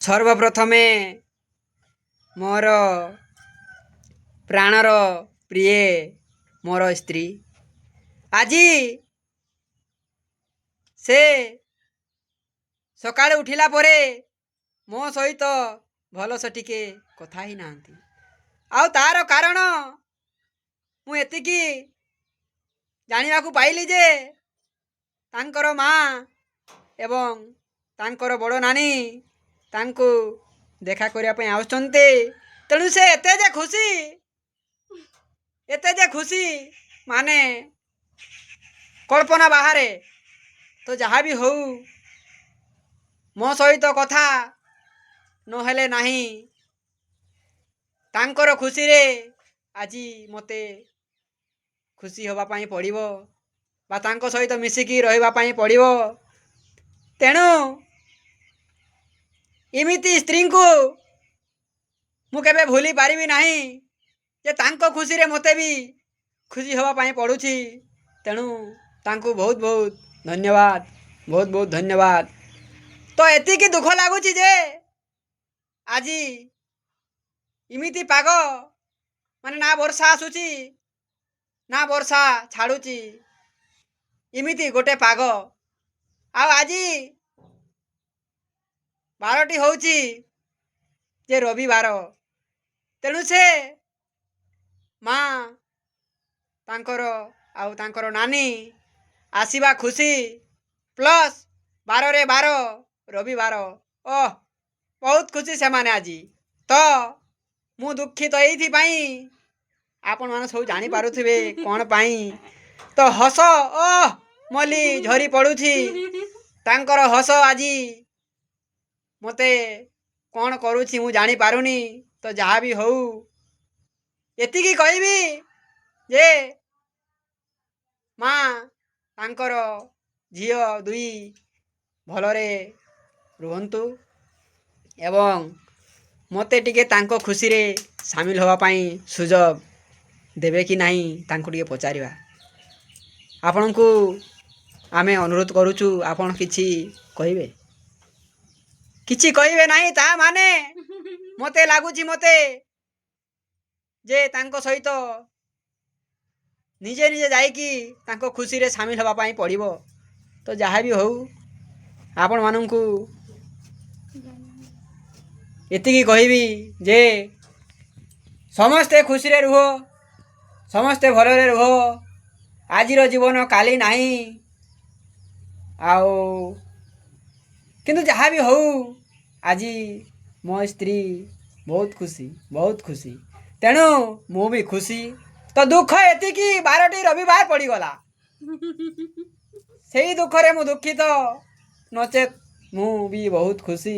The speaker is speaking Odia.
ସର୍ବପ୍ରଥମେ ମୋର ପ୍ରାଣର ପ୍ରିୟ ମୋର ସ୍ତ୍ରୀ ଆଜି ସେ ସକାଳେ ଉଠିଲା ପରେ ମୋ ସହିତ ଭଲସେ ଟିକେ କଥା ହେଇନାହାନ୍ତି। ଆଉ ତା'ର କାରଣ ମୁଁ ଏତିକି ଜାଣିବାକୁ ପାଇଲି ଯେ ତାଙ୍କର ମା ଏବଂ ତାଙ୍କର ବଡ଼ ନାନୀ ତାଙ୍କୁ ଦେଖା କରିବା ପାଇଁ ଆସୁଛନ୍ତି। ତେଣୁ ସେ ଏତେ ଯେ ଖୁସି ମାନେ କଳ୍ପନା ବାହାରେ। ତ ଯାହା ବି ହଉ ମୋ ସହିତ କଥା ନହେଲେ ନାହିଁ। ତାଙ୍କର ଖୁସିରେ ଆଜି ମୋତେ ଖୁସି ହେବା ପାଇଁ ପଡ଼ିବ ବା ତାଙ୍କ ସହିତ ମିଶିକି ରହିବା ପାଇଁ ପଡ଼ିବ। ତେଣୁ ଏମିତି ସ୍ତ୍ରୀଙ୍କୁ ମୁଁ କେବେ ଭୁଲି ପାରିବି ନାହିଁ ଯେ ତାଙ୍କ ଖୁସିରେ ମୋତେ ବି ଖୁସି ହେବା ପାଇଁ ପଡ଼ୁଛି। ତେଣୁ ତାଙ୍କୁ ବହୁତ ବହୁତ ଧନ୍ୟବାଦ। ତ ଏତିକି ଦୁଃଖ ଲାଗୁଛି ଯେ ଆଜି ଏମିତି ପାଗ ମାନେ ନା ବର୍ଷା ଆସୁଛି ନା ବର୍ଷା ଛାଡ଼ୁଛି, ଏମିତି ଗୋଟେ ପାଗ। ଆଉ ଆଜି ବାରଟି ହେଉଛି ଯେ ରବିବାର। ତେଣୁ ସେ ମା ତାଙ୍କର ଆଉ ତାଙ୍କର ନାନୀ ଆସିବା ଖୁସି ପ୍ଲସ୍ 12 ରବିବାର। ବହୁତ ଖୁସି ସେମାନେ ଆଜି। ତ ମୁଁ ଦୁଃଖିତ ଏଇଥିପାଇଁ ଆପଣମାନେ ସବୁ ଜାଣିପାରୁଥିବେ କ'ଣ ପାଇଁ। ତ ହସ ମଲି ଝରି ପଡ଼ୁଛି। ତାଙ୍କର ହସ ଆଜି ମୋତେ କ'ଣ କରୁଛି ମୁଁ ଜାଣିପାରୁନି। ତ ଯାହା ବି ହଉ ଏତିକି କହିବି ଯେ ମା ତାଙ୍କର ଝିଅ ଦୁଇ ଭଲରେ ରୁହନ୍ତୁ ଏବଂ ମୋତେ ଟିକେ ତାଙ୍କ ଖୁସିରେ ସାମିଲ ହେବା ପାଇଁ ସୁଯୋଗ ଦେବେ କି ନାହିଁ ତାଙ୍କୁ ଟିକେ ପଚାରିବା। ଆପଣଙ୍କୁ ଆମେ ଅନୁରୋଧ କରୁଛୁ ଆପଣ କିଛି କହିବେ ନାହିଁ। ତା ମାନେ ମୋତେ ଲାଗୁଛି ଯେ ତାଙ୍କ ସହିତ ନିଜେ ଯାଇକି ତାଙ୍କ ଖୁସିରେ ସାମିଲ ହେବା ପାଇଁ ପଡ଼ିବ। ତ ଯାହା ବି ହଉ ଆପଣମାନଙ୍କୁ ଏତିକି କହିବି ଯେ ସମସ୍ତେ ଖୁସିରେ ରୁହ, ସମସ୍ତେ ଭଲରେ ରୁହ। ଆଜିର ଜୀବନ କାଲି ନାହିଁ। ଆଉ କିନ୍ତୁ ଯାହା ବି ହଉ ଆଜି ମୋ ସ୍ତ୍ରୀ ବହୁତ ଖୁସି। ତେଣୁ ମୁଁ ବି ଖୁସି। ତ ଦୁଃଖ ଏତିକି 12ଟି ରବିବାର ପଡ଼ିଗଲା। ସେଇ ଦୁଃଖରେ ମୁଁ ଦୁଃଖିତ, ନଚେତ୍ ମୁଁ ବି ବହୁତ ଖୁସି।